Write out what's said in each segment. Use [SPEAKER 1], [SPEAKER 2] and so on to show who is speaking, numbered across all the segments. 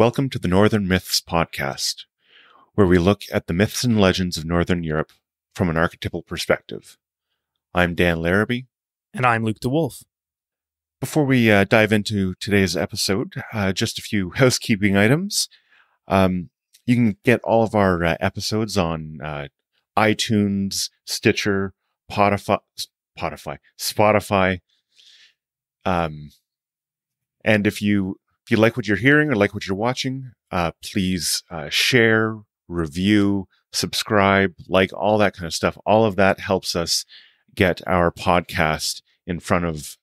[SPEAKER 1] Welcome to the Northern Myths podcast, where we look at the myths and legends of Northern Europe from an archetypal perspective. I'm Dan Larrabee.
[SPEAKER 2] And I'm Luke DeWolf.
[SPEAKER 1] Before we dive into today's episode, just a few housekeeping items. You can get all of our episodes on iTunes, Stitcher, Spotify. And if you like what you're hearing or like what you're watching, please share, review, subscribe, like all that kind of stuff. All of that helps us get our podcast in front of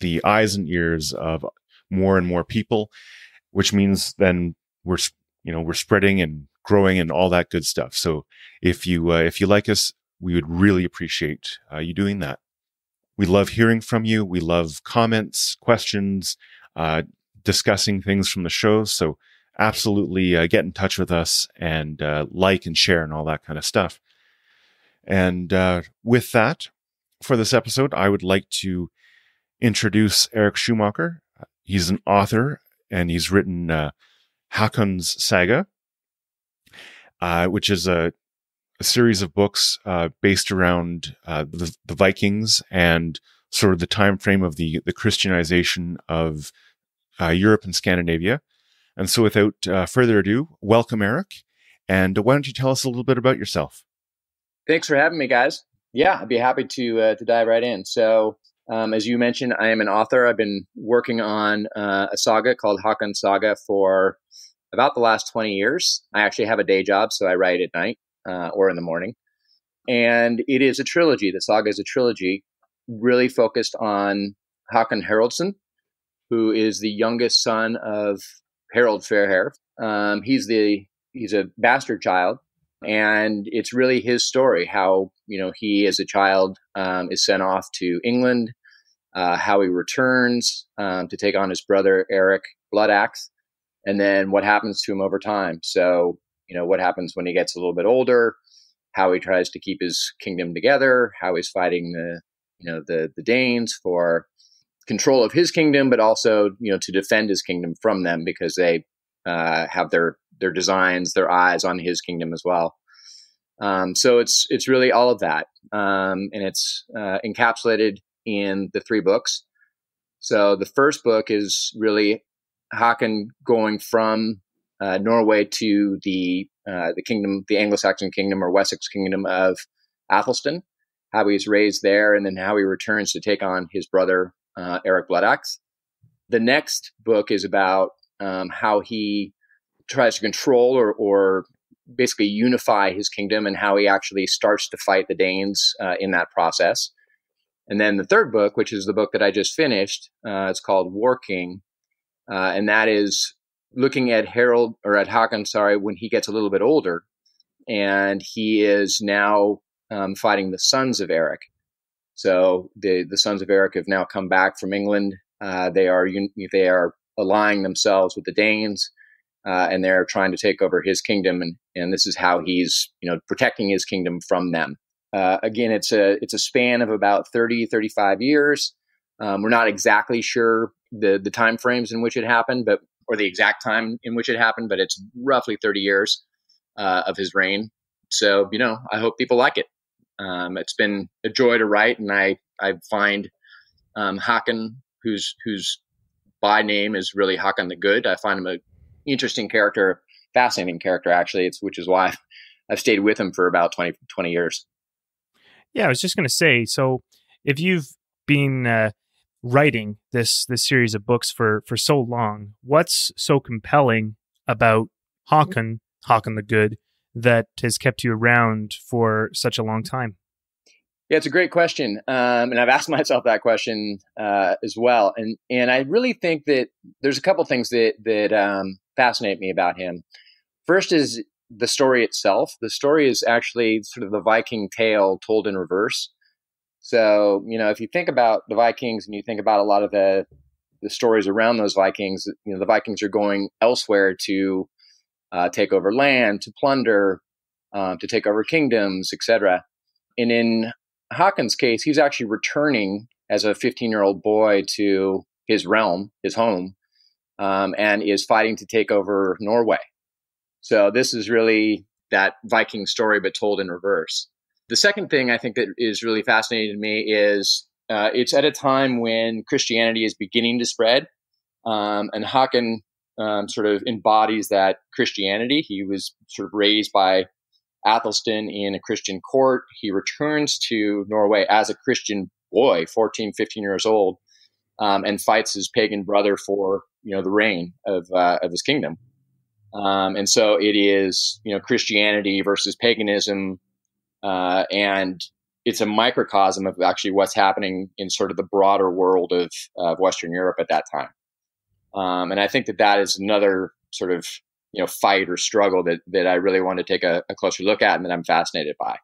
[SPEAKER 1] the eyes and ears of more and more people, which means then we're spreading and growing and all that good stuff. So if you like us, we would really appreciate you doing that. We love hearing from you. We love comments, questions, discussing things from the show. So absolutely get in touch with us and like and share and all that kind of stuff. And with that, for this episode, I would like to introduce Eric Schumacher. He's an author and he's written Hakon's Saga, which is a series of books based around the Vikings and sort of the time frame of the Christianization of Europe and Scandinavia. And so without further ado, welcome, Eric. And why don't you tell us a little bit about yourself?
[SPEAKER 3] Thanks for having me, guys. Yeah, I'd be happy to dive right in. So as you mentioned, I am an author. I've been working on a saga called Hakon's Saga for about the last 20 years. I actually have a day job, so I write at night or in the morning. And it is a trilogy. The saga is a trilogy really focused on Hakon Haraldsson, who is the youngest son of Harald Fairhair. He's a bastard child, and it's really his story, how he as a child is sent off to England, how he returns to take on his brother Eric Bloodaxe, and then what happens to him over time. So what happens when he gets a little bit older, how he tries to keep his kingdom together, how he's fighting the Danes for control of his kingdom, but also to defend his kingdom from them, because they have their designs, their eyes on his kingdom as well. So it's really all of that, and it's encapsulated in the 3 books. So the first book is really Hakon going from Norway to the kingdom, the Anglo-Saxon kingdom or Wessex kingdom of Athelstan, how he's raised there, and then how he returns to take on his brother Eric Bloodaxe. The next book is about how he tries to control or basically unify his kingdom, and how he actually starts to fight the Danes in that process. And then the third book, which is the book that I just finished, it's called War King, and that is looking at Hakon, when he gets a little bit older, and he is now fighting the sons of Eric. So the sons of Eric have now come back from England. They are allying themselves with the Danes, and they're trying to take over his kingdom. And this is how he's protecting his kingdom from them. Again, it's a span of about 30, 35 years. We're not exactly sure the time frames in which it happened, or the exact time in which it happened, but it's roughly 30 years of his reign. So I hope people like it. It's been a joy to write, and I find Hakon, whose by name is really Hakon the Good. I find him an interesting character, fascinating character, actually. Which is why I've stayed with him for about 20 years.
[SPEAKER 2] Yeah, I was just going to say, so if you've been writing this series of books for so long, what's so compelling about Hakon the Good, that has kept you around for such a long time?
[SPEAKER 3] Yeah, it's a great question. And I've asked myself that question as well. And I really think that there's a couple things that fascinate me about him. First is the story itself. The story is actually sort of the Viking Tale told in reverse. So, if you think about the Vikings and you think about a lot of the stories around those Vikings, the Vikings are going elsewhere to take over land, to plunder, to take over kingdoms, etc. And in Hakon's case, he's actually returning as a 15-year-old boy to his realm, his home, and is fighting to take over Norway. So this is really that Viking story, but told in reverse. The second thing I think that is really fascinating to me is it's at a time when Christianity is beginning to spread, and Hakon sort of embodies that Christianity. He was sort of raised by Athelstan in a Christian court. He returns to Norway as a Christian boy, 14, 15 years old, and fights his pagan brother for the reign of his kingdom. And so it is Christianity versus paganism, and it's a microcosm of actually what's happening in sort of the broader world of Western Europe at that time. And I think that is another sort of fight or struggle that I really want to take a closer look at and that I'm fascinated by.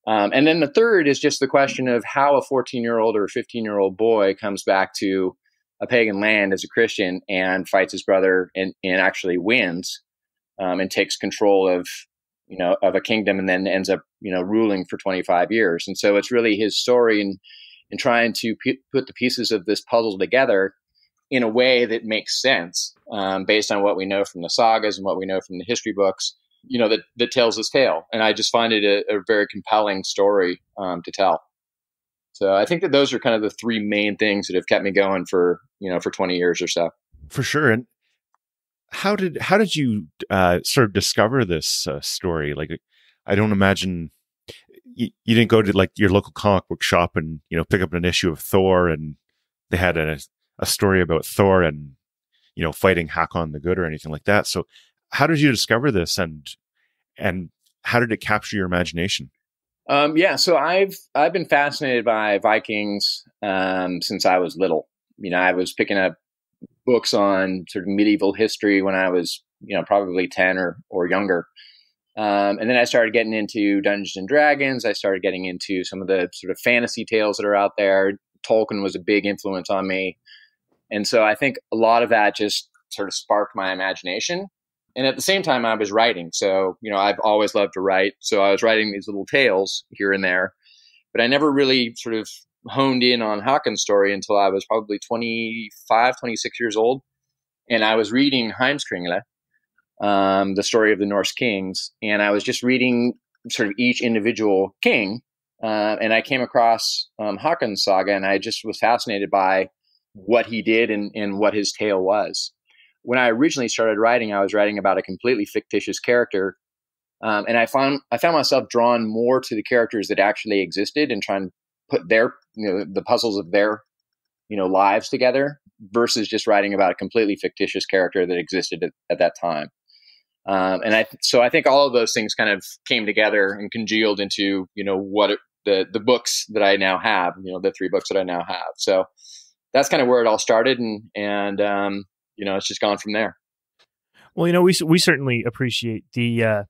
[SPEAKER 3] And then the third is just the question of how a 14-year-old or a 15-year-old boy comes back to a pagan land as a Christian and fights his brother and actually wins, and takes control of a kingdom, and then ends up ruling for 25 years. And so it's really his story in trying to put the pieces of this puzzle together in a way that makes sense, based on what we know from the sagas and what we know from the history books, that tells this tale. And I just find it a very compelling story to tell. So I think that those are kind of the three main things that have kept me going for 20 years or so.
[SPEAKER 1] For sure. And how did you sort of discover this story? Like, I don't imagine you didn't go to like your local comic book shop and pick up an issue of Thor and they had a story about Thor and fighting Hakon the Good or anything like that. So how did you discover this, and how did it capture your imagination?
[SPEAKER 3] So I've been fascinated by Vikings since I was little. I was picking up books on sort of medieval history when I was probably 10 or younger. And then I started getting into Dungeons and Dragons. I started getting into some of the sort of fantasy tales that are out there. Tolkien was a big influence on me. And so I think a lot of that just sort of sparked my imagination. And at the same time, I was writing. So, I've always loved to write. So I was writing these little tales here and there. But I never really sort of honed in on Hakon's story until I was probably 25, 26 years old. And I was reading Heimskringla, the story of the Norse kings. And I was just reading sort of each individual king. And I came across Hakon's saga, and I just was fascinated by what he did and what his tale was. When I originally started writing, I was writing about a completely fictitious character. And I found myself drawn more to the characters that actually existed and trying to put their, the puzzles of their, lives together versus just writing about a completely fictitious character that existed at that time. So I think all of those things kind of came together and congealed into, the books that I now have, the 3 books that I now have. So that's kind of where it all started. And it's just gone from there.
[SPEAKER 2] Well, we certainly appreciate the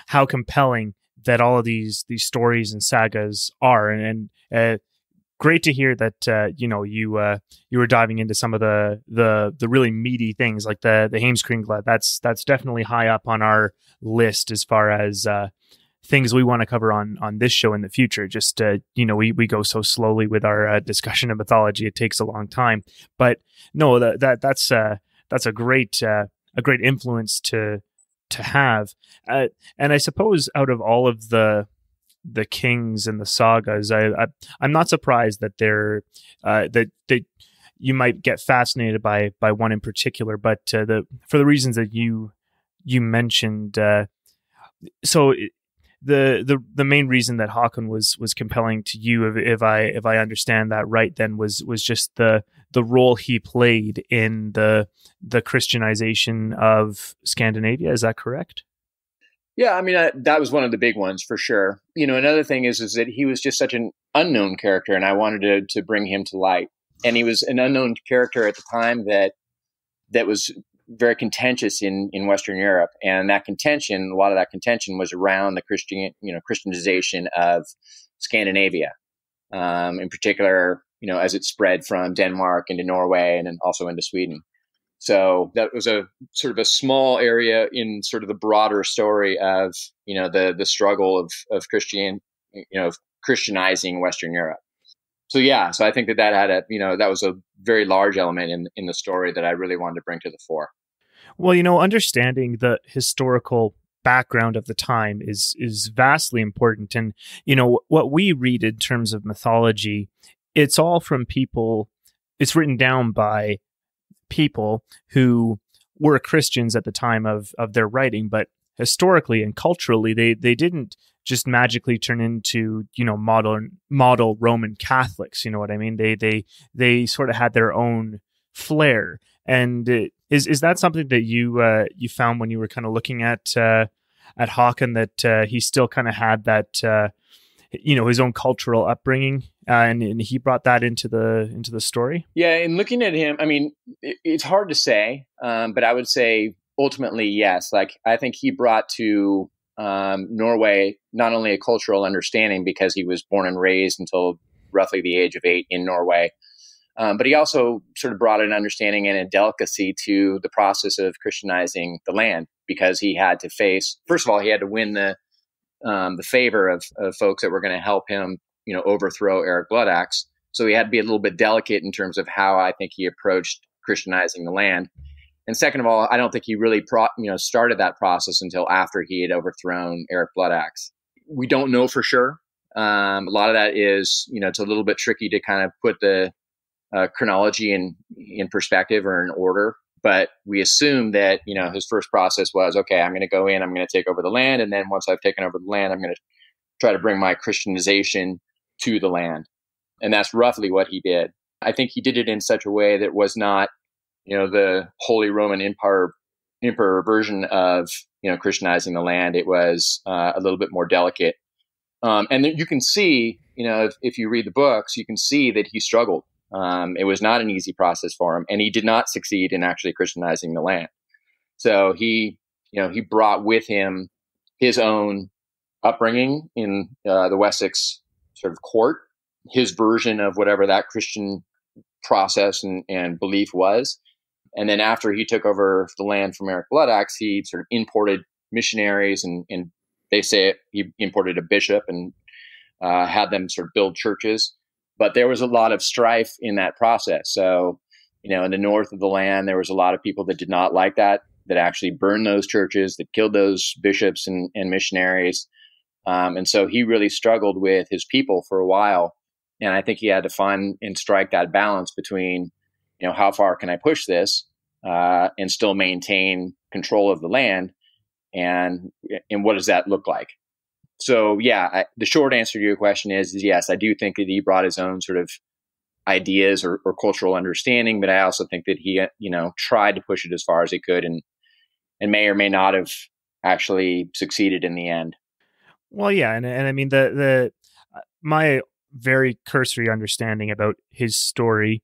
[SPEAKER 2] how compelling that all of these stories and sagas are, and great to hear that you were diving into some of the really meaty things like the Heimskringla. That's definitely high up on our list as far as things we want to cover on this show in the future. Just we go so slowly with our discussion of mythology; it takes a long time. But no, that's a great influence to have. And I suppose out of all of the kings and the sagas, I'm not surprised that that you might get fascinated by one in particular. But for the reasons that you mentioned, so. The main reason that Hakon was compelling to you, if I understand that right, then was just the role he played in the Christianization of Scandinavia. Is that correct?
[SPEAKER 3] Yeah, I mean that was one of the big ones for sure. Another thing is that he was just such an unknown character, and I wanted to bring him to light. And he was an unknown character at the time that was very contentious in Western Europe, and a lot of that contention was around the Christianization of Scandinavia, in particular, as it spread from Denmark into Norway and then also into Sweden. So that was a sort of a small area in sort of the broader story of the struggle of Christianizing Western Europe. So yeah, so I think that had that was a very large element in the story that I really wanted to bring to the fore.
[SPEAKER 2] Well, understanding the historical background of the time is vastly important. And, what we read in terms of mythology, it's all from people, it's written down by people who were Christians at the time of their writing, but historically and culturally, they didn't just magically turn into, model Roman Catholics. You know what I mean? They sort of had their own flair. And is that something that you found when you were kind of looking at Hakon, that he still kind of had that his own cultural upbringing, and he brought that into the story?
[SPEAKER 3] Yeah, in looking at him, I mean, it's hard to say, but I would say ultimately yes. Like, I think he brought to Norway not only a cultural understanding because he was born and raised until roughly the age of 8 in Norway. But he also sort of brought an understanding and a delicacy to the process of Christianizing the land, because he had to face, first of all, he had to win the favor of folks that were going to help him, overthrow Eric Bloodaxe. So he had to be a little bit delicate in terms of how I think he approached Christianizing the land. And second of all, I don't think he really started that process until after he had overthrown Eric Bloodaxe. We don't know for sure. A lot of that is, it's a little bit tricky to kind of put the chronology in perspective or in order, but we assume that his first process was, okay, I'm going to go in, I'm going to take over the land, and then once I've taken over the land, I'm going to try to bring my Christianization to the land, and that's roughly what he did. I think he did it in such a way that was not, the Holy Roman Emperor version of Christianizing the land. It was a little bit more delicate, and then you can see, if you read the books, you can see that he struggled. It was not an easy process for him, and he did not succeed in actually Christianizing the land. So he brought with him his own upbringing in the Wessex sort of court, his version of whatever that Christian process and belief was. And then after he took over the land from Eric Bloodaxe, he sort of imported missionaries, and they say he imported a bishop and had them sort of build churches. But there was a lot of strife in that process. So, in the north of the land, there was a lot of people that did not like that actually burned those churches, that killed those bishops and missionaries. And so he really struggled with his people for a while. And I think he had to find and strike that balance between, how far can I push this and still maintain control of the land? And what does that look like? So, yeah, the short answer to your question is yes, I do think that he brought his own sort of ideas or cultural understanding, but I also think that he, tried to push it as far as he could and may or may not have actually succeeded in the end.
[SPEAKER 2] Well, yeah. And I mean, my very cursory understanding about his story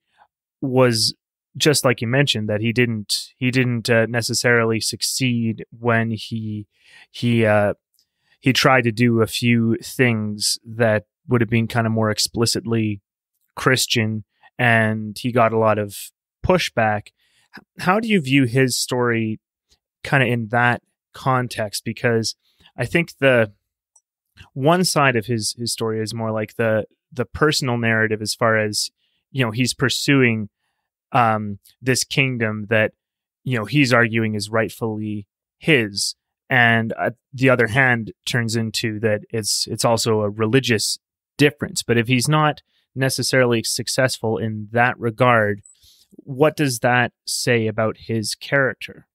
[SPEAKER 2] was just like you mentioned, that he didn't necessarily succeed when he tried to do a few things that would have been kind of more explicitly Christian, and he got a lot of pushback. How do you view his story kind of in that context? Because I think the one side of his story is more like the personal narrative, as far as, he's pursuing this kingdom that, he's arguing is rightfully his. And the other hand turns into that it's also a religious difference. But if he's not necessarily successful in that regard, what does that say about his character?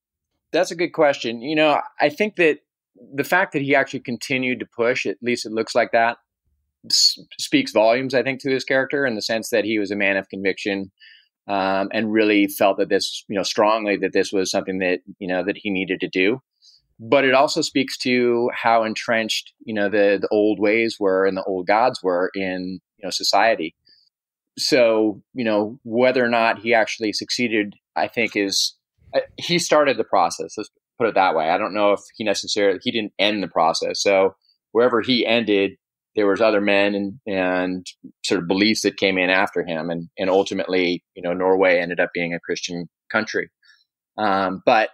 [SPEAKER 3] That's a good question. I think that the fact that he actually continued to push, at least it looks like that, speaks volumes, I think, to his character, in the sense that he was a man of conviction, and really felt that this, strongly, that this was something that, that he needed to do. But it also speaks to how entrenched, the old ways were and the old gods were in, society. So, whether or not he actually succeeded, I think he started the process. Let's put it that way. I don't know if he didn't end the process. So wherever he ended, there was other men and sort of beliefs that came in after him. And ultimately, Norway ended up being a Christian country. But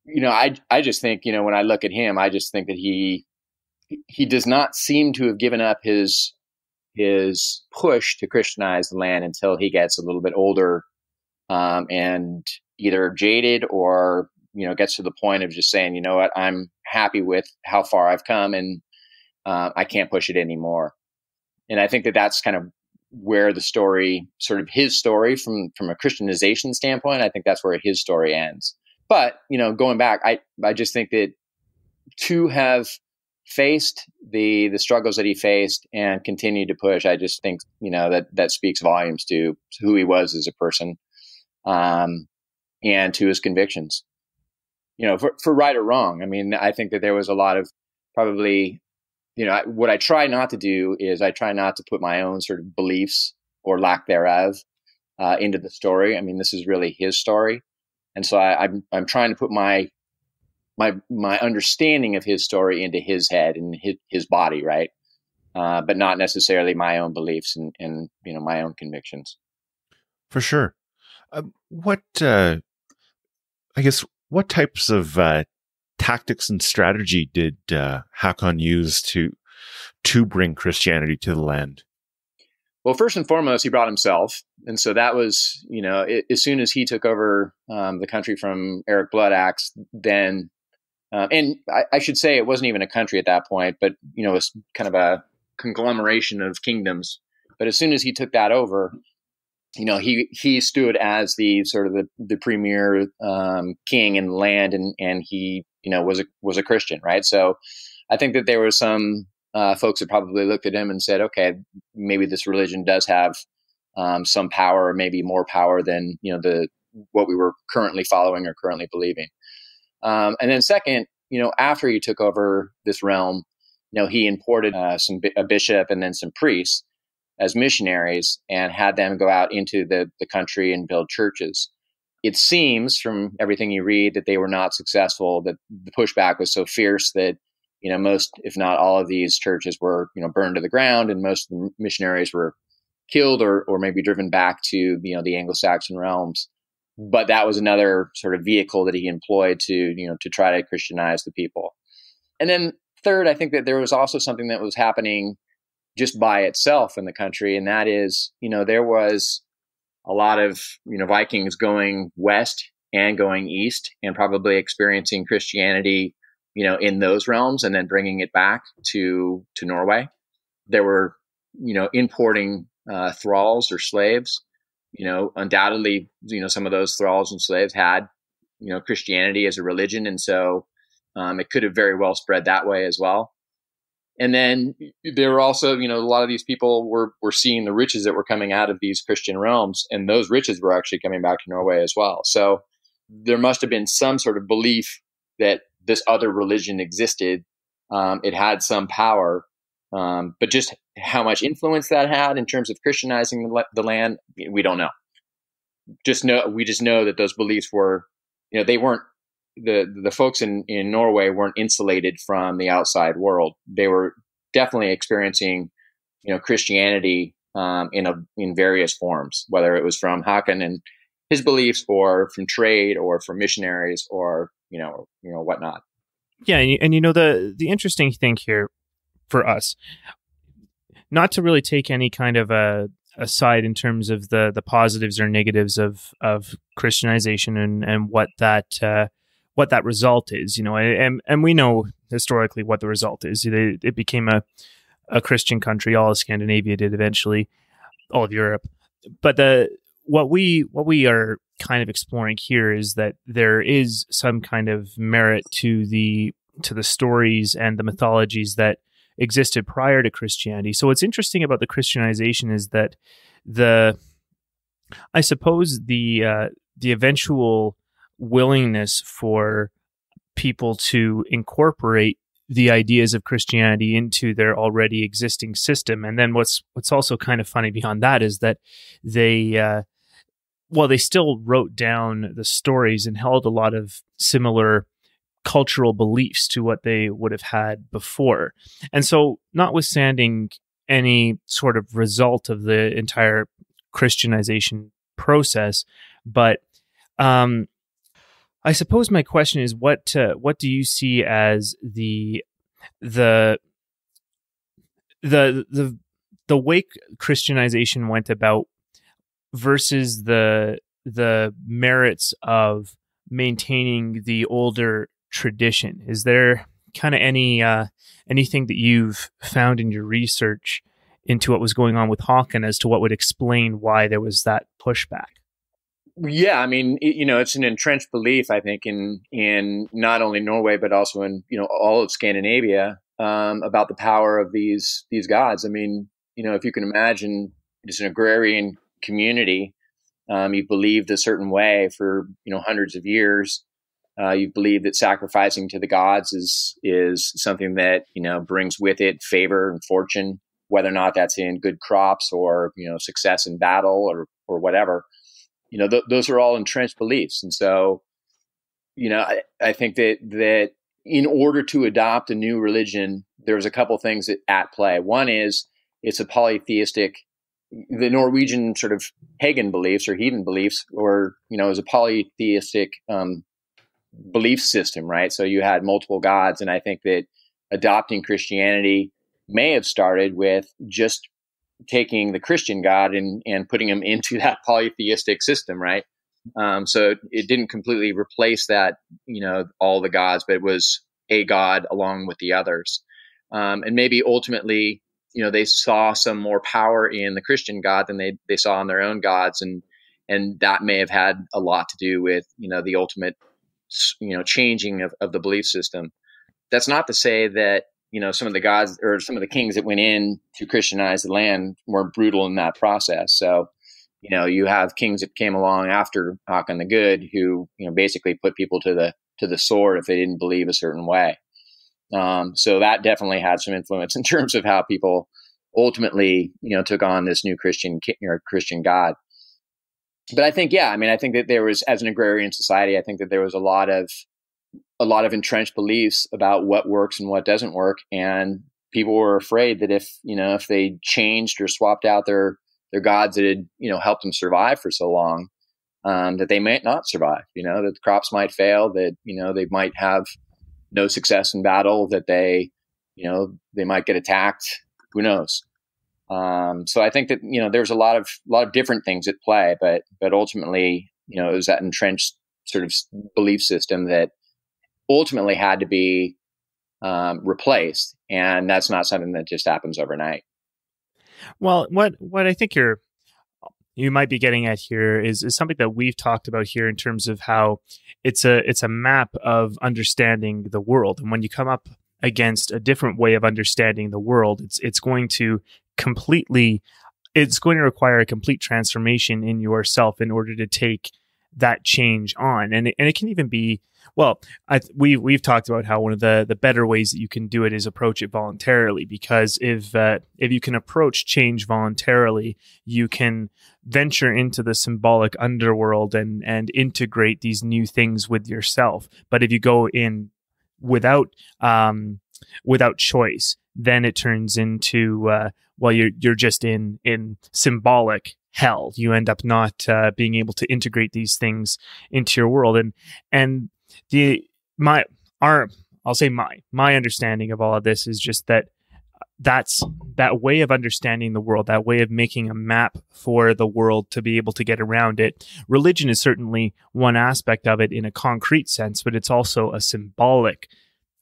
[SPEAKER 3] I just think, when I look at him, I just think that he does not seem to have given up his his push to Christianize the land until he gets a little bit older, and either jaded or, gets to the point of just saying, you know what, I'm happy with how far I've come, and I can't push it anymore. And I think that that's kind of where the story, sort of his story from a Christianization standpoint, I think that's where his story ends. But, going back, I just think that to have faced the struggles that he faced and continued to push, I just think, that speaks volumes to who he was as a person, and to his convictions. For right or wrong. I mean, I think that there was a lot of probably, what I try not to do is I try not to put my own sort of beliefs or lack thereof into the story. I mean, this is really his story. And so I'm trying to put my understanding of his story into his head and his body, right? But not necessarily my own beliefs and my own convictions.
[SPEAKER 1] For sure. What types of tactics and strategy did Hakon use to bring Christianity to the land?
[SPEAKER 3] Well, first and foremost, he brought himself. And so that was, as soon as he took over the country from Eric Bloodaxe, then, and I should say it wasn't even a country at that point, but, it was kind of a conglomeration of kingdoms. But as soon as he took that over, he stood as the sort of the premier king in the land, and he, was a Christian, right? So I think that there were some folks that probably looked at him and said, okay, maybe this religion does have some power, or maybe more power than, what we were currently following or currently believing. And then second, after he took over this realm, he imported a bishop and then some priests as missionaries and had them go out into the country and build churches. It seems from everything you read that they were not successful, that the pushback was so fierce that, most, if not all of these churches were, burned to the ground, and most of the missionaries were killed or maybe driven back to, the Anglo-Saxon realms. But that was another sort of vehicle that he employed to try to Christianize the people. And then third, I think that there was also something that was happening just by itself in the country. And that is, there was a lot of, Vikings going west and going east and probably experiencing Christianity, in those realms and then bringing it back to Norway. There were, importing thralls or slaves. Undoubtedly, some of those thralls and slaves had, Christianity as a religion. And so it could have very well spread that way as well. And then there were also, a lot of these people were seeing the riches that were coming out of these Christian realms, and those riches were actually coming back to Norway as well. So there must have been some sort of belief that this other religion existed. It had some power, but just how much influence that had in terms of Christianizing the land, we don't know. We just know that those beliefs were, they weren't. The folks in Norway weren't insulated from the outside world. They were definitely experiencing, Christianity in various forms, whether it was from Hakan and his beliefs, or from trade, or from missionaries, or whatnot.
[SPEAKER 2] Yeah, and the interesting thing here for us, not to really take any kind of a side in terms of the positives or negatives of Christianization and what that result is, and we know historically what the result is. It became a Christian country. All of Scandinavia did eventually, all of Europe. But what we are kind of exploring here is that there is some kind of merit to the stories and the mythologies that existed prior to Christianity. So what's interesting about the Christianization is that I suppose the eventual willingness for people to incorporate the ideas of Christianity into their already existing system. And then what's also kind of funny beyond that is that they still wrote down the stories and held a lot of similar cultural beliefs to what they would have had before. And so, notwithstanding any sort of result of the entire Christianization process, but I suppose my question is, what do you see as the the way Christianization went about versus the merits of maintaining the older tradition. Is there kind of anything that you've found in your research into what was going on with Hakon as to what would explain why there was that pushback?
[SPEAKER 3] Yeah, I mean, it's an entrenched belief, I think, in not only Norway but also in all of Scandinavia, about the power of these gods. I mean, if you can imagine, it's an agrarian community. You believed a certain way for hundreds of years. You believe that sacrificing to the gods is something that brings with it favor and fortune, whether or not that's in good crops or success in battle or whatever. Those are all entrenched beliefs, and so I think that in order to adopt a new religion, there's a couple things at play. One is it's a polytheistic. The Norwegian sort of pagan beliefs or heathen beliefs, or is a polytheistic belief system, right? So you had multiple gods, and I think that adopting Christianity may have started with just taking the Christian God and putting him into that polytheistic system, right? So it didn't completely replace that, all the gods, but it was a God along with the others. And maybe ultimately, they saw some more power in the Christian God than they saw in their own gods. And that may have had a lot to do with, the ultimate, changing of the belief system. That's not to say that, some of the gods or some of the kings that went in to Christianize the land weren't brutal in that process. So, you have kings that came along after Hakon the Good who, basically put people to the sword if they didn't believe a certain way. So that definitely had some influence in terms of how people ultimately, took on this new Christian God. But I think, I think that there was, as an agrarian society, I think that there was a lot of entrenched beliefs about what works and what doesn't work. And people were afraid that if they changed or swapped out their gods that had, helped them survive for so long, that they might not survive, that the crops might fail, that, they might have no success in battle, that they might get attacked. Who knows? So I think that, there's a lot of different things at play, but ultimately, it was that entrenched sort of belief system that ultimately had to be replaced. And that's not something that just happens overnight.
[SPEAKER 2] Well, what I think you might be getting at here is something that we've talked about here in terms of how it's a map of understanding the world. And when you come up against a different way of understanding the world, it's going to require a complete transformation in yourself in order to take that change on. And it can even be, well, we've talked about how one of the better ways that you can do it is approach it voluntarily, because if you can approach change voluntarily, you can venture into the symbolic underworld and integrate these new things with yourself. But if you go in without choice, then it turns into you're just in symbolic hell. You end up not being able to integrate these things into your world. And my understanding of all of this is just that's that way of understanding the world, that way of making a map for the world to be able to get around it. Religion is certainly one aspect of it in a concrete sense, but it's also a symbolic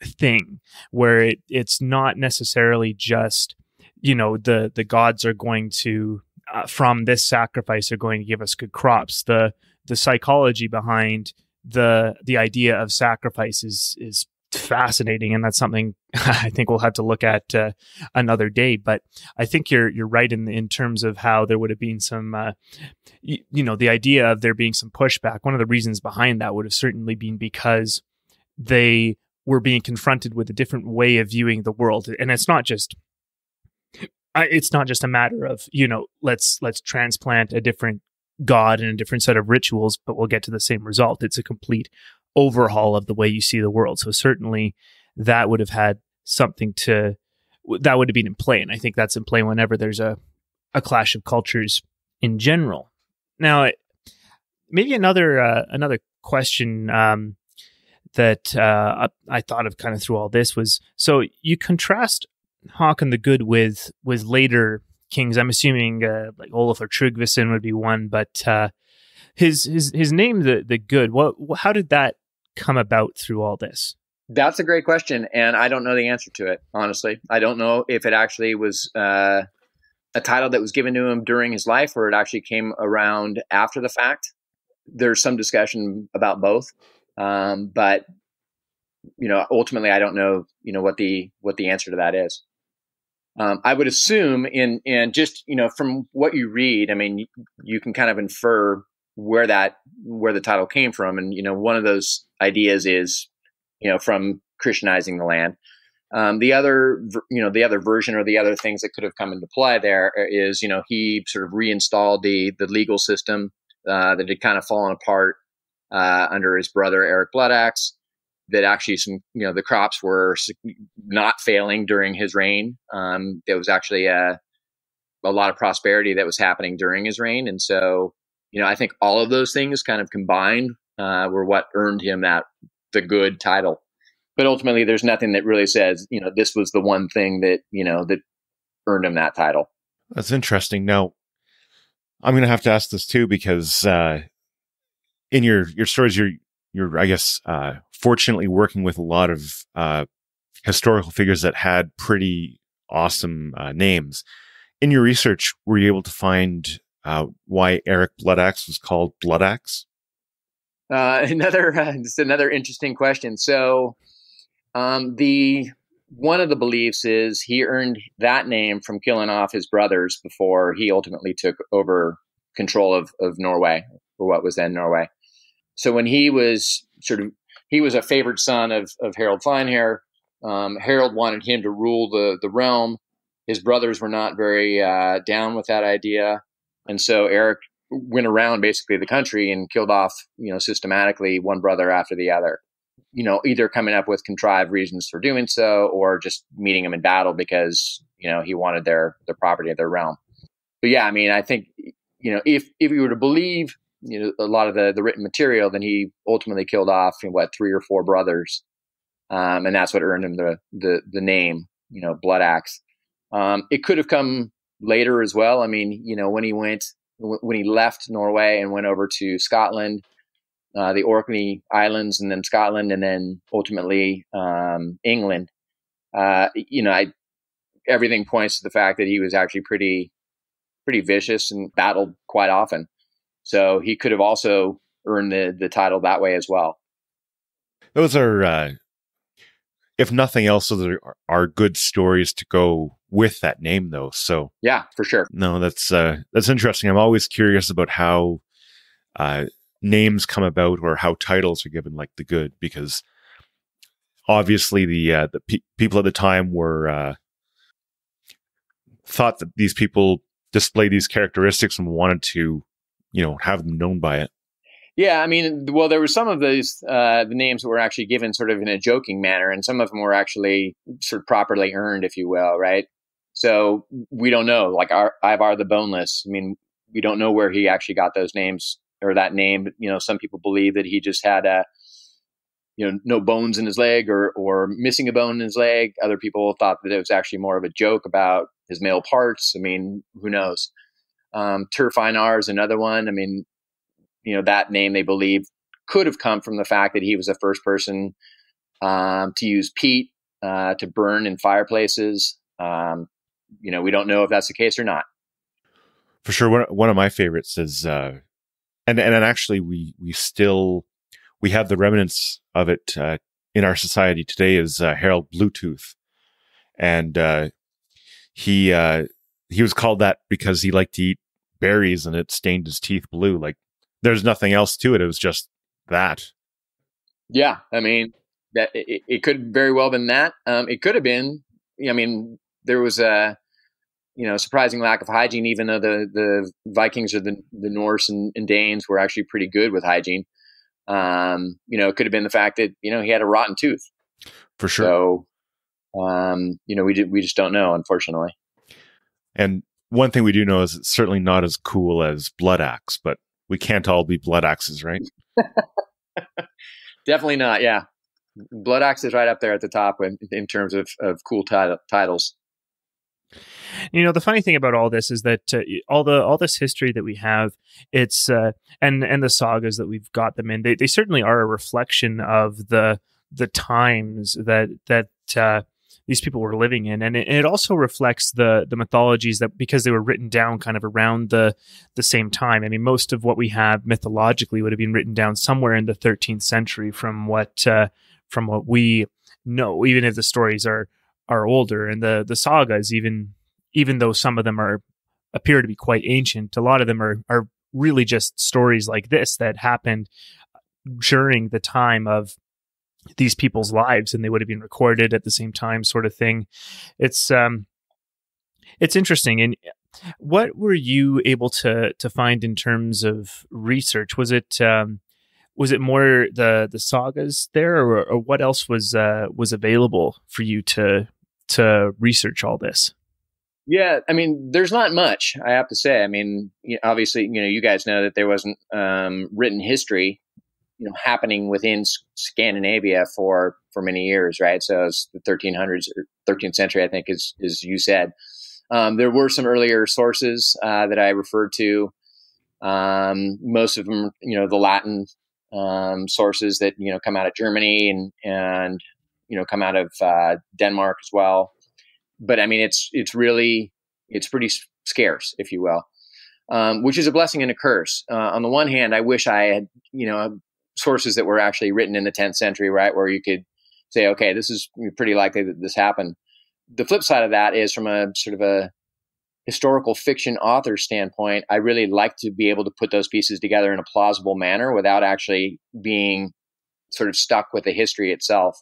[SPEAKER 2] thing where it's not necessarily just, the gods are going to, from this sacrifice, are going to give us good crops. The psychology behind the idea of sacrifice is fascinating, and that's something I think we'll have to look at another day. But I think you're right in terms of how there would have been some, the idea of there being some pushback. One of the reasons behind that would have certainly been because they were being confronted with a different way of viewing the world, and it's not just a matter of let's transplant a different god and a different set of rituals, but we'll get to the same result. It's a complete overhaul of the way you see the world. So certainly that would have had something that would have been in play. And I think that's in play whenever there's a clash of cultures in general. Now, maybe another question that I thought of kind of through all this was, so you contrast Hakon the Good with later kings. I'm assuming like Olaf or Tryggvason would be one, but his name, the Good. How did that come about through all this?
[SPEAKER 3] That's a great question, and I don't know the answer to it, honestly. I don't know if it actually was a title that was given to him during his life, or it actually came around after the fact. There's some discussion about both, but ultimately, I don't know, what the answer to that is. I would assume, in just from what you read, I mean, you can kind of infer where the title came from, and one of those ideas is from Christianizing the land. The other version, or the other things that could have come into play there is, he sort of reinstalled the legal system that had kind of fallen apart under his brother Eric Bloodaxe. That actually the crops were not failing during his reign. There was actually a lot of prosperity that was happening during his reign, and so I think all of those things kind of combined were what earned him the Good title. But ultimately, there's nothing that really says, this was the one thing that, that earned him that title.
[SPEAKER 1] That's interesting. Now, I'm going to have to ask this too, because in your stories, you're I guess, fortunately working with a lot of historical figures that had pretty awesome names. In your research, were you able to find why Eric Bloodaxe was called Bloodaxe?
[SPEAKER 3] Just another interesting question. So, one of the beliefs is he earned that name from killing off his brothers before he ultimately took over control of Norway, or what was then Norway. So when he was a favored son of Harald Finehair. Harald wanted him to rule the realm. His brothers were not very down with that idea, and so Eric went around basically the country and killed off, systematically one brother after the other. Either coming up with contrived reasons for doing so, or just meeting them in battle because he wanted their property of their realm. But yeah, I mean, I think if you were to believe a lot of the written material, then he ultimately killed off 3 or 4 brothers, and that's what earned him the name Bloodaxe. It could have come later as well. I mean, when he left Norway and went over to Scotland, the Orkney Islands, and then Scotland, and then ultimately England. Everything points to the fact that he was actually pretty vicious and battled quite often. So he could have also earned the title that way as well.
[SPEAKER 1] Those are, if nothing else, those are good stories to go with that name, though. So
[SPEAKER 3] yeah, for sure.
[SPEAKER 1] No, that's interesting. I'm always curious about how names come about, or how titles are given, like the Good, because obviously the people at the time were thought that these people displayed these characteristics and wanted to, have them known by it.
[SPEAKER 3] Yeah, I mean, well, there were some of those the names that were actually given sort of in a joking manner, and some of them were actually sort of properly earned, if you will, right? So we don't know, like Ivar the Boneless. I mean, we don't know where he actually got those names, or that name. Some people believe that he just had no bones in his leg, or missing a bone in his leg. Other people thought that it was actually more of a joke about his male parts. I mean, who knows? Turf-Einar is another one. I mean, that name they believe could have come from the fact that he was the first person to use peat to burn in fireplaces. We don't know if that's the case or not.
[SPEAKER 1] For sure, one of my favorites is, and actually we have the remnants of it in our society today, is Harald Bluetooth, and he was called that because he liked to eat berries and it stained his teeth blue. Like, there's nothing else to it. It was just that.
[SPEAKER 3] Yeah, I mean, that it could very well have been that. It could have been. I mean, there was a surprising lack of hygiene, even though the Vikings or the Norse and Danes were actually pretty good with hygiene. It could have been the fact that he had a rotten tooth.
[SPEAKER 1] For sure.
[SPEAKER 3] So, we just don't know, unfortunately.
[SPEAKER 1] And one thing we do know is it's certainly not as cool as Bloodaxe, but we can't all be Bloodaxes, right?
[SPEAKER 3] Definitely not. Yeah. Bloodaxe is right up there at the top in terms of cool titles.
[SPEAKER 2] The funny thing about all this is that all this history that we have, it's and the sagas that we've got them in, they certainly are a reflection of the times that these people were living in, and it also reflects the mythologies that, because they were written down kind of around the same time. I mean, most of what we have mythologically would have been written down somewhere in the 13th century, from what we know, even if the stories are older, and the sagas, even though some of them appear to be quite ancient, a lot of them are really just stories like this that happened during the time of these people's lives, and they would have been recorded at the same time, sort of thing. It's interesting. And what were you able to find in terms of research? Was it more the sagas there, or what else was available for you to research all this?
[SPEAKER 3] Yeah, I mean, there's not much, I have to say. I mean, obviously, you guys know that there wasn't written history, happening within Scandinavia for many years, right? So it's the 1300s or 13th century, I think, as you said. There were some earlier sources that I referred to. Most of them, the Latin sources that come out of Germany and come out of Denmark as well. But I mean, it's pretty scarce, if you will, which is a blessing and a curse. On the one hand, I wish I had, sources that were actually written in the 10th century, right, where you could say, okay, this is pretty likely that this happened. The flip side of that is, from a sort of a historical fiction author standpoint, I really like to be able to put those pieces together in a plausible manner without actually being sort of stuck with the history itself.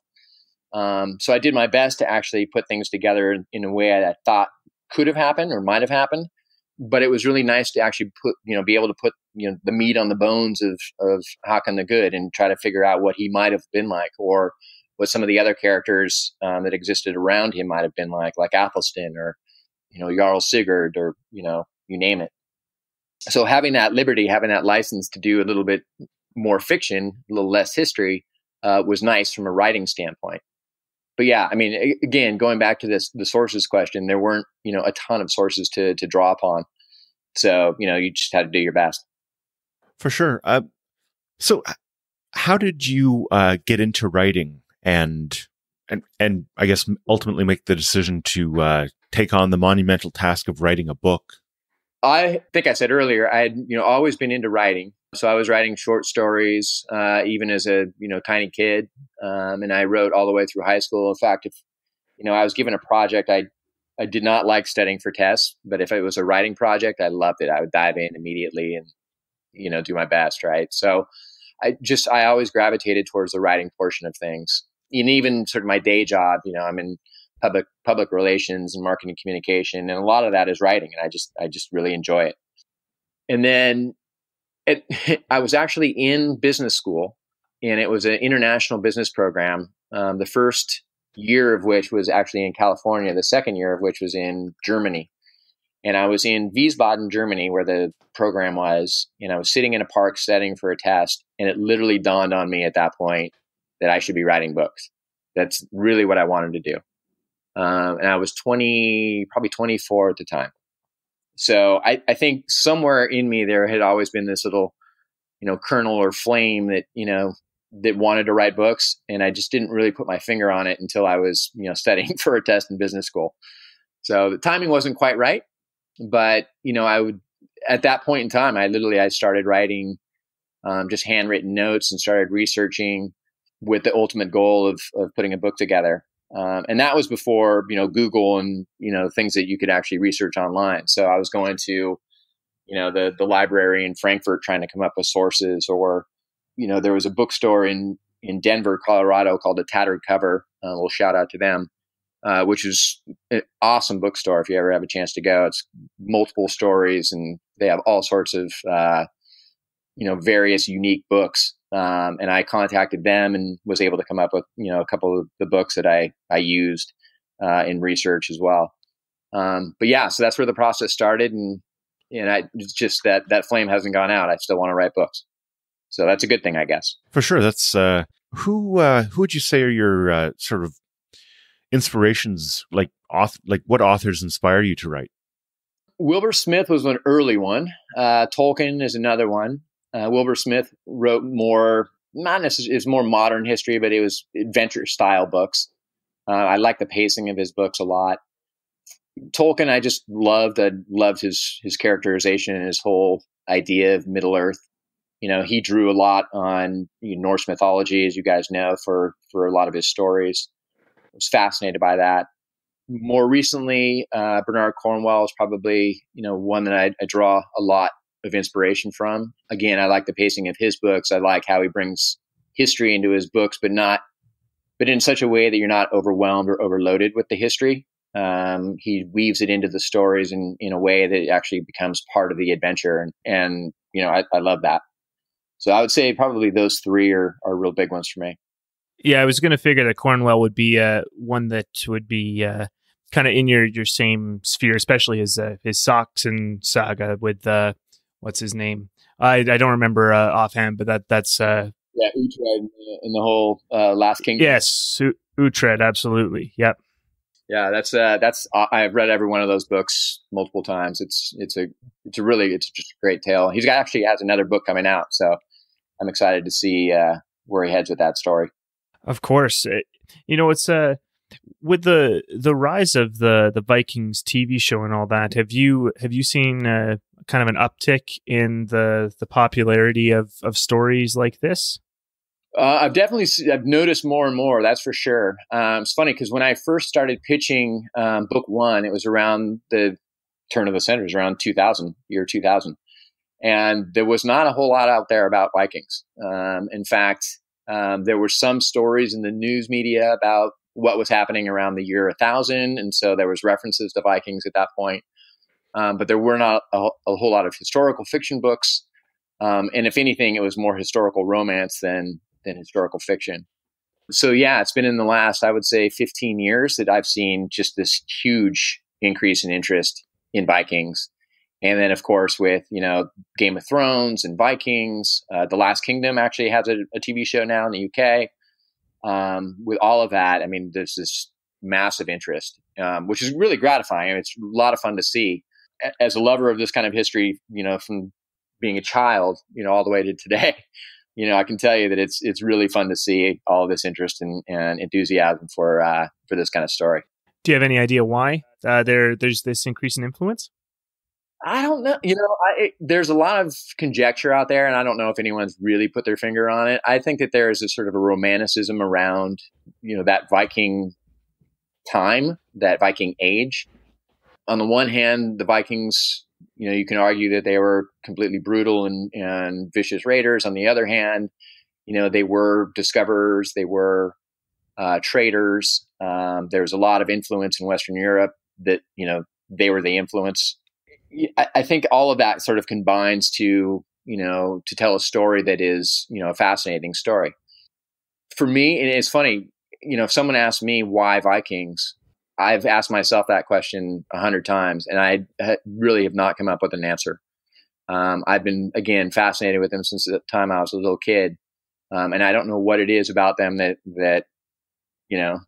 [SPEAKER 3] So I did my best to actually put things together in a way that I thought could have happened or might have happened. But it was really nice to actually be able to put, the meat on the bones of Hakon the Good, and try to figure out what he might have been like, or what some of the other characters that existed around him might have been like Athelstan, or, Jarl Sigurd, or, you name it. So having that liberty, having that license to do a little bit more fiction, a little less history, was nice from a writing standpoint. But yeah, I mean, again, going back to the sources question, there weren't, a ton of sources to draw upon. So, you just had to do your best.
[SPEAKER 1] For sure. So how did you get into writing and I guess ultimately make the decision to take on the monumental task of writing a book?
[SPEAKER 3] I think I said earlier, I had, always been into writing. So I was writing short stories, even as a, tiny kid. And I wrote all the way through high school. In fact, if, I was given a project, I did not like studying for tests, but if it was a writing project, I loved it. I would dive in immediately and, do my best. Right. So I always gravitated towards the writing portion of things. And even sort of my day job, I'm in public relations and marketing communication, and a lot of that is writing, and I just really enjoy it. And then I was actually in business school, and it was an international business program. The first year of which was actually in California, the second year of which was in Germany. And I was in Wiesbaden, Germany, where the program was, and I was sitting in a park studying for a test, and it literally dawned on me at that point that I should be writing books. That's really what I wanted to do. And I was probably 24 at the time. So I think somewhere in me there had always been this little, kernel or flame that, that wanted to write books. And I just didn't really put my finger on it until I was, studying for a test in business school. So the timing wasn't quite right. But, at that point in time, I started writing just handwritten notes and started researching with the ultimate goal of putting a book together. And that was before, Google and, things that you could actually research online. So I was going to, the library in Frankfurt trying to come up with sources, or, there was a bookstore in Denver, Colorado called The Tattered Cover. A little shout out to them, which is an awesome bookstore. If you ever have a chance to go, it's multiple stories, and they have all sorts of, various unique books. And I contacted them and was able to come up with, a couple of the books that I used in research as well. But yeah, so that's where the process started. And it's just that flame hasn't gone out. I still want to write books. So that's a good thing, I guess.
[SPEAKER 1] For sure. That's who would you say are your sort of inspirations? Like, what authors inspire you to write?
[SPEAKER 3] Wilbur Smith was an early one. Tolkien is another one. Wilbur Smith wrote more, not necessarily, it's more modern history, but it was adventure style books. I like the pacing of his books a lot. Tolkien, I just loved. I loved his characterization and his whole idea of Middle Earth. He drew a lot on Norse mythology, as you guys know, for a lot of his stories. I was fascinated by that. More recently, Bernard Cornwell is probably one that I draw a lot of inspiration from. Again, I like the pacing of his books. I like how he brings history into his books, but in such a way that you're not overwhelmed or overloaded with the history. He weaves it into the stories in a way that it actually becomes part of the adventure. And I love that. So I would say probably those three are real big ones for me.
[SPEAKER 2] Yeah, I was going to figure that Cornwell would be one that would be kind of in your same sphere, especially his Saxon Saga with what's his name? I don't remember offhand, but that's
[SPEAKER 3] Uhtred in the whole Last Kingdom.
[SPEAKER 2] Yes, Uhtred, absolutely. Yep.
[SPEAKER 3] Yeah, that's I've read every one of those books multiple times. It's just a great tale. Actually has another book coming out, so I'm excited to see where he heads with that story.
[SPEAKER 2] Of course, it's with the rise of the Vikings TV show and all that. Have you seen kind of an uptick in the popularity of stories like this?
[SPEAKER 3] I've noticed more and more, that's for sure. It's funny because when I first started pitching book one, it was around the turn of the century, it was around 2000. And there was not a whole lot out there about Vikings. In fact, there were some stories in the news media about what was happening around the year 1000. And so there was references to Vikings at that point. But there were not a whole lot of historical fiction books. And if anything, it was more historical romance than historical fiction. So yeah, it's been in the last, I would say 15 years that I've seen just this huge increase in interest in Vikings. And then of course with, Game of Thrones and Vikings, The Last Kingdom actually has a TV show now in the UK. With all of that, I mean, there's this massive interest, which is really gratifying. It's a lot of fun to see. As a lover of this kind of history, from being a child, all the way to today, I can tell you that it's really fun to see all of this interest and enthusiasm for this kind of story.
[SPEAKER 2] Do you have any idea why there's this increase in influence?
[SPEAKER 3] I don't know. There's a lot of conjecture out there, and I don't know if anyone's really put their finger on it. I think that there is a sort of a romanticism around, that Viking time, that Viking age. On the one hand, the Vikings, you can argue that they were completely brutal and vicious raiders. On the other hand, they were discoverers, they were traders. There's a lot of influence in Western Europe that, they were the influence. I think all of that sort of combines to tell a story that is, a fascinating story. For me, and it's funny, if someone asks me why Vikings, I've asked myself that question 100 times, and I really have not come up with an answer. I've been, again, fascinated with them since the time I was a little kid. And I don't know what it is about them that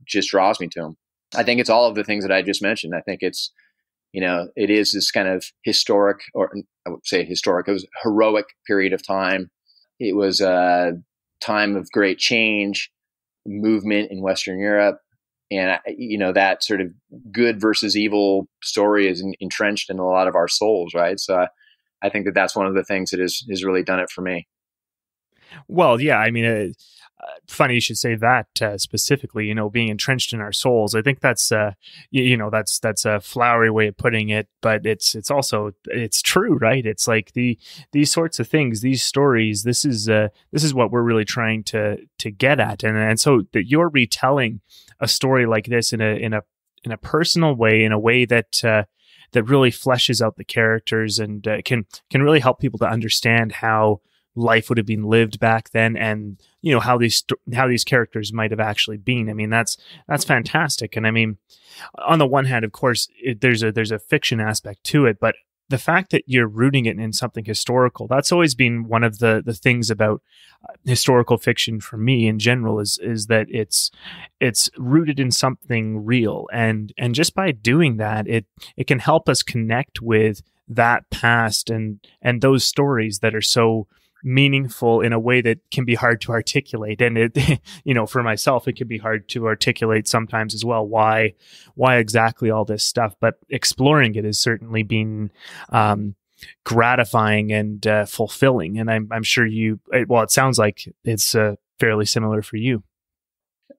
[SPEAKER 3] just draws me to them. I think it's all of the things that I just mentioned. I think it's, it is this kind of historic, or I would say historic, it was a heroic period of time. It was a time of great change, movement in Western Europe. And, that sort of good versus evil story is entrenched in a lot of our souls, right? So I think that that's one of the things that has really done it for me.
[SPEAKER 2] Well, yeah, I mean, funny you should say that specifically, being entrenched in our souls. I think that's, that's a flowery way of putting it, but it's also, it's true, right? It's like these sorts of things, these stories, this is what we're really trying to get at. And so that you're retelling a story like this in a personal way, in a way that really fleshes out the characters and can really help people to understand how life would have been lived back then, and how these characters might have actually been. I mean, that's fantastic. And I mean, on the one hand, of course, there's a fiction aspect to it, but the fact that you're rooting it in something historical, that's always been one of the things about historical fiction for me in general is that it's rooted in something real, and just by doing that, it can help us connect with that past and those stories that are so meaningful in a way that can be hard to articulate. And it, for myself, it can be hard to articulate sometimes as well, why exactly all this stuff, but exploring it has certainly been gratifying and fulfilling. And I'm sure it sounds like it's fairly similar for you.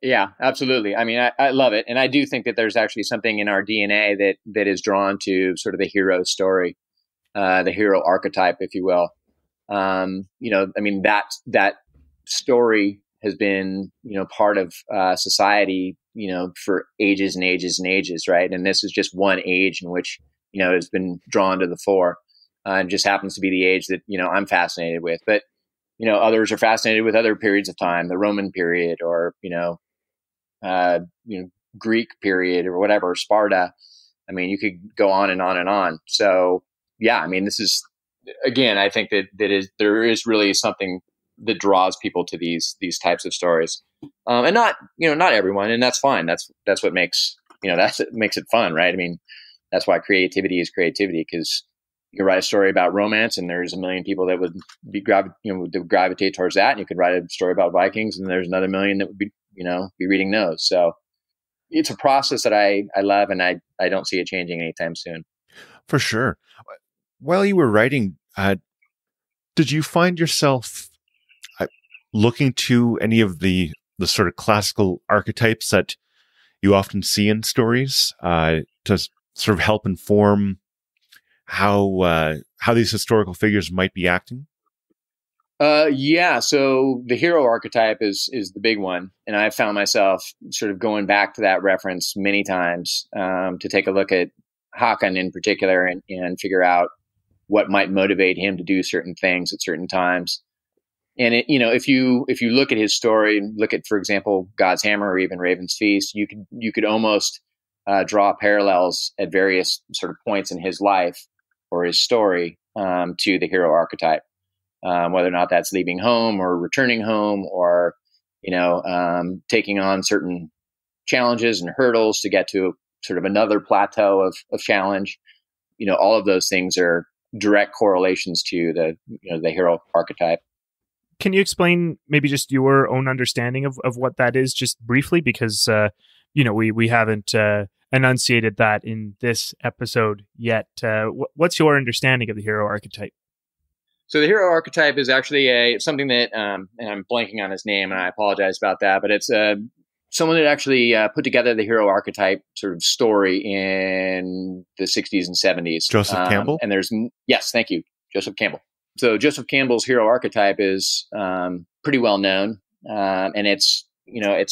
[SPEAKER 3] Yeah, absolutely. I mean, I love it. And I do think that there's actually something in our DNA that is drawn to sort of the hero story, the hero archetype, if you will. I mean, that story has been, part of society, for ages and ages and ages, right? And this is just one age in which, has been drawn to the fore. And just happens to be the age that, I'm fascinated with. But, others are fascinated with other periods of time, the Roman period or, Greek period or whatever, Sparta. I mean, you could go on and on and on. So, yeah, I mean, this is, again, I think that there is really something that draws people to these types of stories, and not everyone, and that's fine. That's what makes makes it fun, right? I mean, that's why creativity is creativity, because you can write a story about romance, and there's a million people that would gravitate towards that, and you could write a story about Vikings, and there's another million that would be reading those. So it's a process that I love, and I don't see it changing anytime soon.
[SPEAKER 1] For sure. While you were writing, did you find yourself looking to any of the sort of classical archetypes that you often see in stories to sort of help inform how these historical figures might be acting?
[SPEAKER 3] Yeah. So the hero archetype is the big one, and I found myself sort of going back to that reference many times to take a look at Hakan in particular and figure out what might motivate him to do certain things at certain times. And if you look at his story, look at, for example, God's Hammer or even Raven's Feast, you could almost draw parallels at various sort of points in his life or his story to the hero archetype, whether or not that's leaving home or returning home or taking on certain challenges and hurdles to get to sort of another plateau of challenge. All of those things are direct correlations to the hero archetype.
[SPEAKER 2] Can you explain maybe just your own understanding of what that is, just briefly? Because, we haven't enunciated that in this episode yet. What's your understanding of the hero archetype?
[SPEAKER 3] So the hero archetype is actually something that, and I'm blanking on his name, and I apologize about that, but it's someone that actually put together the hero archetype sort of story in the 60s and 70s.
[SPEAKER 1] Joseph Campbell?
[SPEAKER 3] And yes, thank you, Joseph Campbell. So Joseph Campbell's hero archetype is pretty well known, and it's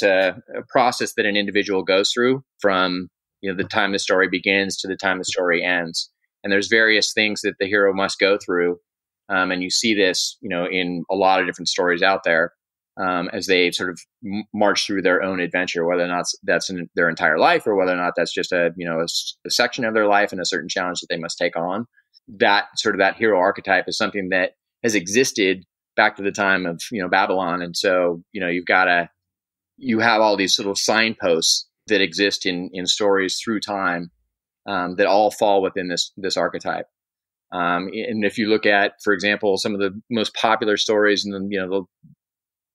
[SPEAKER 3] a process that an individual goes through from the time the story begins to the time the story ends. And there's various things that the hero must go through, and you see this in a lot of different stories out there. As they sort of march through their own adventure, whether or not that's in their entire life or whether or not that's just a section of their life and a certain challenge that they must take on. That hero archetype is something that has existed back to the time of Babylon, and so you have all these sort of signposts that exist in stories through time that all fall within this archetype. And if you look at, for example, some of the most popular stories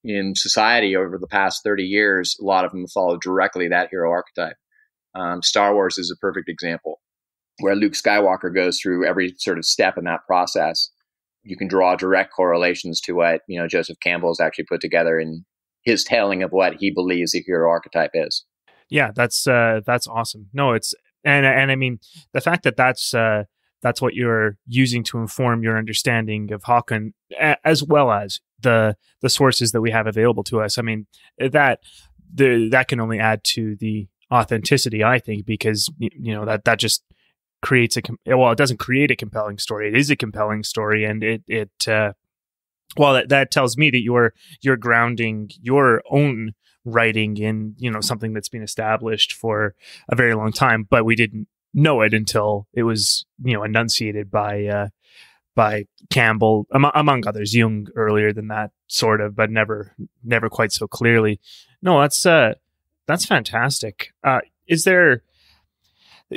[SPEAKER 3] in society over the past 30 years, a lot of them follow directly that hero archetype. Star Wars is a perfect example, where Luke Skywalker goes through every sort of step in that process. You can draw direct correlations to what Joseph Campbell has actually put together in his telling of what he believes the hero archetype is.
[SPEAKER 2] Yeah, that's awesome. No, it's and I mean the fact that that's what you're using to inform your understanding of Hakon, as well as the sources that we have available to us. I mean, that can only add to the authenticity, I think, because that just creates it doesn't create a compelling story. It is a compelling story, and that tells me that you're grounding your own writing in something that's been established for a very long time, but we didn't know it until it was, enunciated by Campbell, among others. Jung earlier than that, sort of, but never quite so clearly. No, that's fantastic. Is there?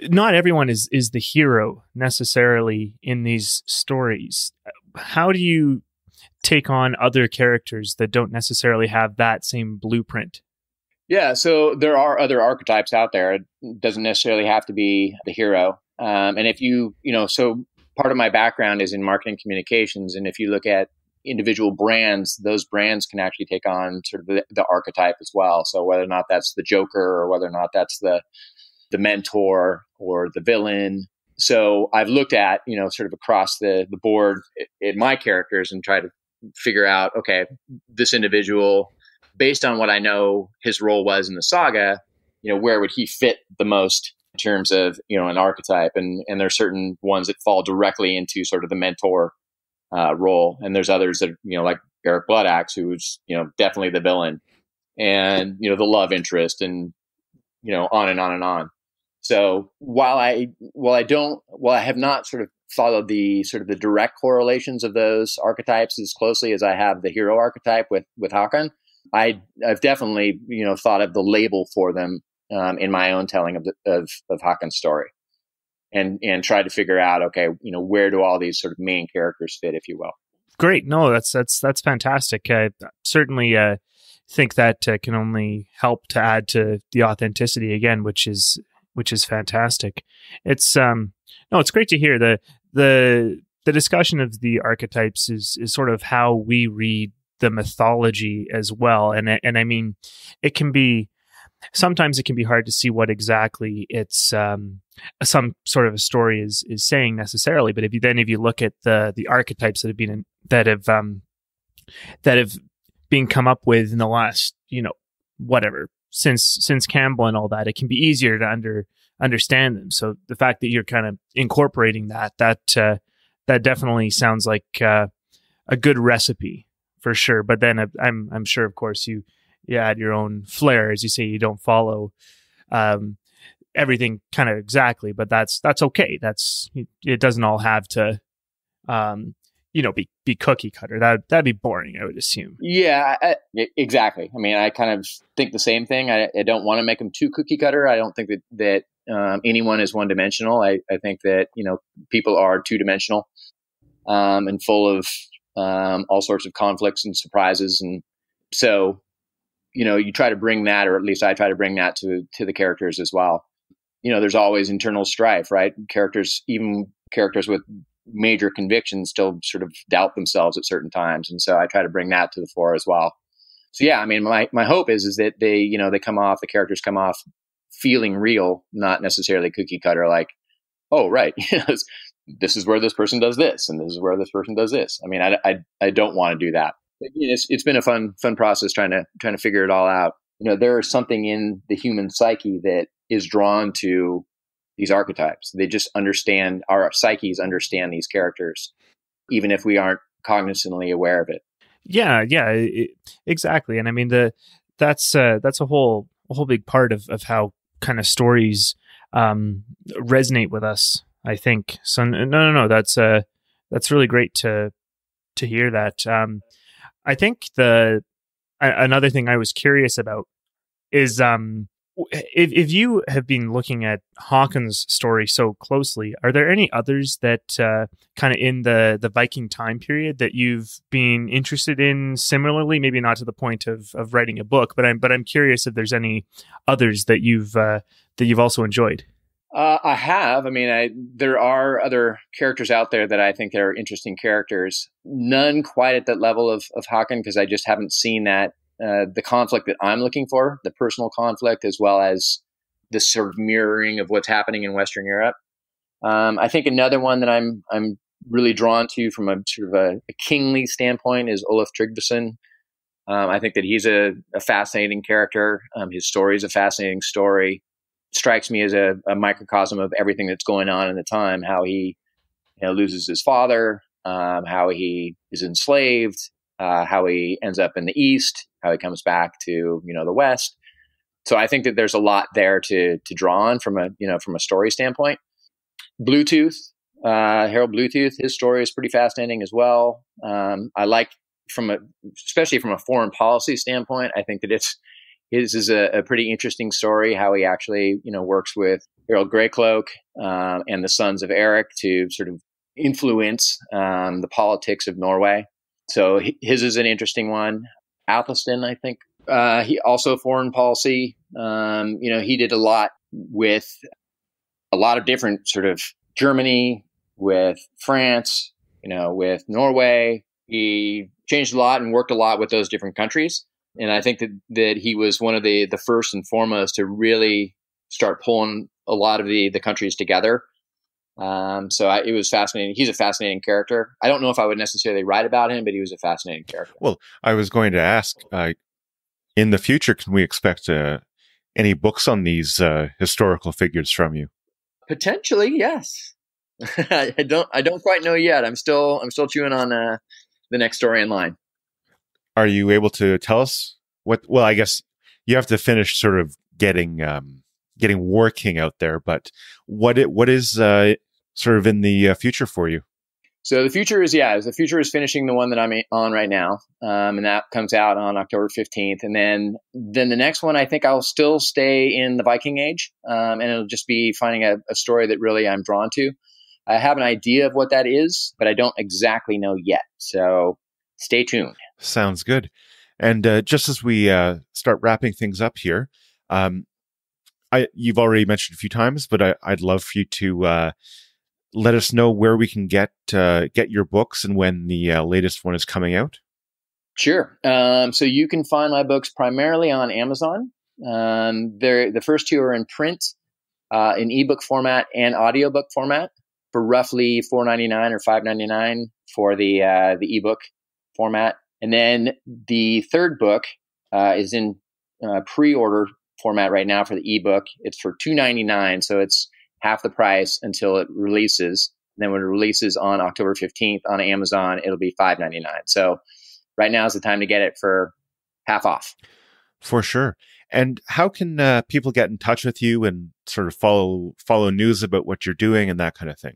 [SPEAKER 2] Not everyone is the hero necessarily in these stories. How do you take on other characters that don't necessarily have that same blueprint?
[SPEAKER 3] Yeah, so there are other archetypes out there. It doesn't necessarily have to be the hero. And if so part of my background is in marketing communications. And if you look at individual brands, those brands can actually take on sort of the archetype as well. So whether or not that's the Joker or whether or not that's the mentor or the villain. So I've looked at, sort of across the board in my characters and tried to figure out, okay, this individual, based on what I know his role was in the saga, where would he fit the most in terms of, an archetype? And there's certain ones that fall directly into sort of the mentor role. And there's others that, like Eric Bloodaxe, who's, definitely the villain, and, the love interest, and, on and on and on. So while I have not sort of followed the sort of the direct correlations of those archetypes as closely as I have the hero archetype with Hakon, I've definitely, thought of the label for them in my own telling of Hakon's story, and tried to figure out, okay, where do all these sort of main characters fit, if you will.
[SPEAKER 2] Great. No, that's fantastic. I certainly think that can only help to add to the authenticity again, which is fantastic. It's it's great to hear. The discussion of the archetypes is sort of how we read the mythology as well. And I mean, sometimes it can be hard to see what exactly it's some sort of a story is saying necessarily. But if you look at the archetypes that have been come up with in the last, whatever, since Campbell and all that, it can be easier to understand them. So the fact that you're kind of incorporating that definitely sounds like a good recipe for sure. But then I'm sure, of course, you add your own flair. As you say, you don't follow everything kind of exactly, but that's okay. It doesn't all have to be cookie cutter. That'd be boring, I would assume.
[SPEAKER 3] Yeah, exactly. I mean, I kind of think the same thing. I don't want to make them too cookie cutter. I don't think that anyone is one dimensional. I think that, people are two dimensional and full of all sorts of conflicts and surprises. And so, you try to bring that, or at least I try to bring that to the characters as well. There's always internal strife, right? Even characters with major convictions still sort of doubt themselves at certain times. And so I try to bring that to the fore as well. So yeah, I mean, my hope is that the characters come off feeling real, not necessarily cookie cutter, like, oh, right, this is where this person does this, and this is where this person does this. I mean, I don't want to do that. But, it's been a fun process trying to figure it all out. There is something in the human psyche that is drawn to these archetypes. They just understand, our psyches understand these characters, even if we aren't cognizantly aware of it.
[SPEAKER 2] Yeah, exactly. And I mean, that's a whole big part of how kind of stories resonate with us, I think. So no, that's really great to hear that. I think another thing I was curious about is if you have been looking at Hakon's story so closely, are there any others that kind of in the Viking time period that you've been interested in similarly? Maybe not to the point of writing a book, but I'm curious if there's any others that you've also enjoyed.
[SPEAKER 3] I have. I mean, there are other characters out there that I think are interesting characters. None quite at that level of Hakon, because I just haven't seen that. The conflict that I'm looking for, the personal conflict, as well as this sort of mirroring of what's happening in Western Europe. I think another one that I'm really drawn to from a sort of a kingly standpoint is Olaf Tryggvason. I think that he's a fascinating character. His story is a fascinating story. Strikes me as a microcosm of everything that's going on in the time, how he loses his father, how he is enslaved, how he ends up in the East, how he comes back to, the West. So I think that there's a lot there to draw on from a story standpoint. Bluetooth, Harald Bluetooth, his story is pretty fascinating as well. I like especially from a foreign policy standpoint, I think that his is a pretty interesting story, how he actually, works with Harald Greycloak and the sons of Eric to sort of influence the politics of Norway. So his is an interesting one. Athelstan, I think, he also foreign policy. He did a lot with a lot of different sort of Germany, with France, with Norway. He changed a lot and worked a lot with those different countries. And I think that he was one of the first and foremost to really start pulling a lot of the countries together. It was fascinating. He's a fascinating character. I don't know if I would necessarily write about him, but he was a fascinating character.
[SPEAKER 1] Well, I was going to ask, in the future, can we expect any books on these historical figures from you?
[SPEAKER 3] Potentially, yes. I don't quite know yet. I'm still chewing on the next story in line.
[SPEAKER 1] Are you able to tell us what? Well, I guess you have to finish sort of getting War King out there, but what is sort of in the future for you?
[SPEAKER 3] So the future is finishing the one that I'm on right now, and that comes out on October 15th. And then the next one, I think I'll still stay in the Viking Age, and it'll just be finding a story that really I'm drawn to. I have an idea of what that is, but I don't exactly know yet. So stay tuned.
[SPEAKER 1] Sounds good. And just as we start wrapping things up here, you've already mentioned a few times, but I'd love for you to let us know where we can get your books and when the latest one is coming out.
[SPEAKER 3] Sure. So you can find my books primarily on Amazon. The first two are in print, in ebook format and audiobook format for roughly $4.99 or $5.99 for the ebook format. And then the third book is in pre-order format right now for the ebook. It's for $2.99, so it's half the price until it releases. And then when it releases on October 15th on Amazon, it'll be $5.99. So right now is the time to get it for half off.
[SPEAKER 1] For sure. And how can people get in touch with you and sort of follow news about what you're doing and that kind of thing?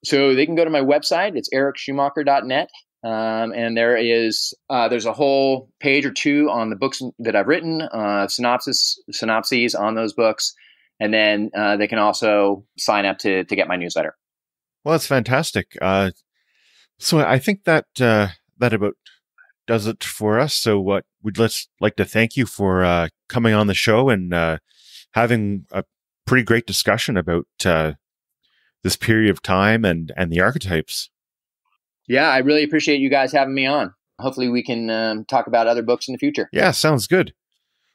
[SPEAKER 3] So they can go to my website. It's ericschumacher.net. And there's a whole page or two on the books that I've written, synopses on those books. And then they can also sign up to get my newsletter.
[SPEAKER 1] Well, that's fantastic. So I think that about does it for us. So we'd like to thank you for coming on the show and having a pretty great discussion about this period of time and the archetypes.
[SPEAKER 3] Yeah, I really appreciate you guys having me on. Hopefully we can talk about other books in the future.
[SPEAKER 1] Yeah, sounds good.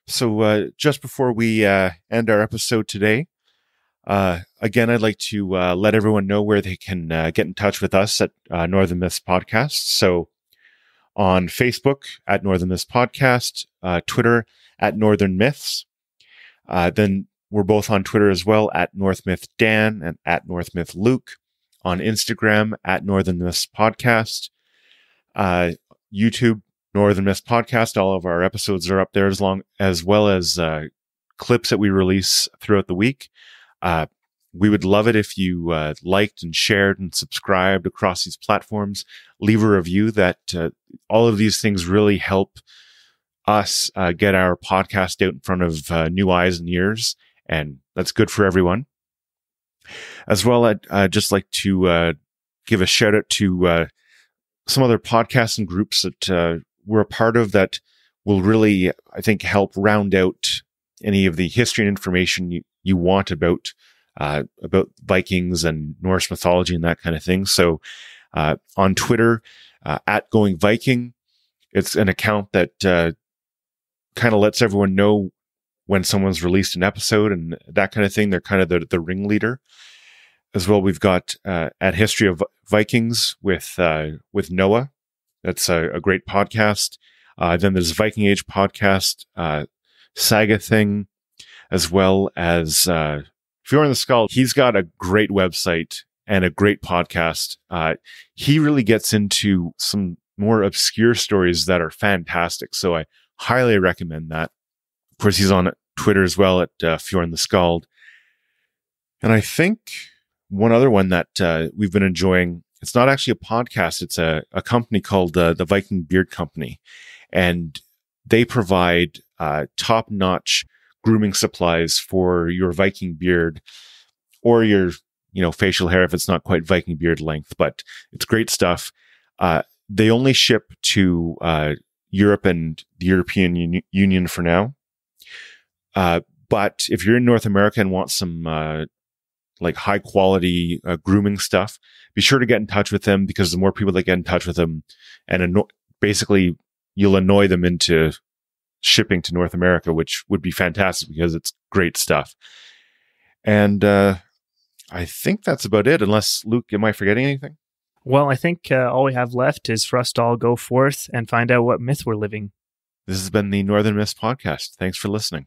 [SPEAKER 1] So just before we end our episode today, again, I'd like to let everyone know where they can get in touch with us at Northern Myths Podcast. So on Facebook at Northern Myths Podcast, Twitter at Northern Myths. Then we're both on Twitter as well at Northmyth Dan and at Northmyth Luke. On Instagram at Northern Myths Podcast. YouTube, Northern Myths Podcast. All of our episodes are up there as well as clips that we release throughout the week. We would love it if you liked and shared and subscribed across these platforms. Leave a review. That all of these things really help us get our podcast out in front of new eyes and ears, and that's good for everyone. As well, I'd just like to give a shout out to some other podcasts and groups that we're a part of that will really, I think, help round out any of the history and information you want about Vikings and Norse mythology and that kind of thing. So on Twitter, at Going Viking, it's an account that kind of lets everyone know when someone's released an episode and that kind of thing. They're kind of the ringleader. As well, we've got at History of Vikings with Noah. That's a great podcast. Then there's Viking Age podcast, Saga thing, as well as Fjord the Skull. He's got a great website and a great podcast. He really gets into some more obscure stories that are fantastic. So I highly recommend that. Of course, he's on Twitter as well at Fjorn the Skald. And I think one other one that we've been enjoying, it's not actually a podcast, it's a company called the Viking Beard Company. And they provide top-notch grooming supplies for your Viking beard or your facial hair if it's not quite Viking beard length, but it's great stuff. They only ship to Europe and the European Union for now. But if you're in North America and want some like high quality grooming stuff, be sure to get in touch with them, because the more people that get in touch with them, and basically you'll annoy them into shipping to North America, which would be fantastic because it's great stuff. And I think that's about it, unless, Luke, am I forgetting anything?
[SPEAKER 2] Well, I think all we have left is for us to all go forth and find out what myth we're living.
[SPEAKER 1] This has been the Northern Myths Podcast. Thanks for listening.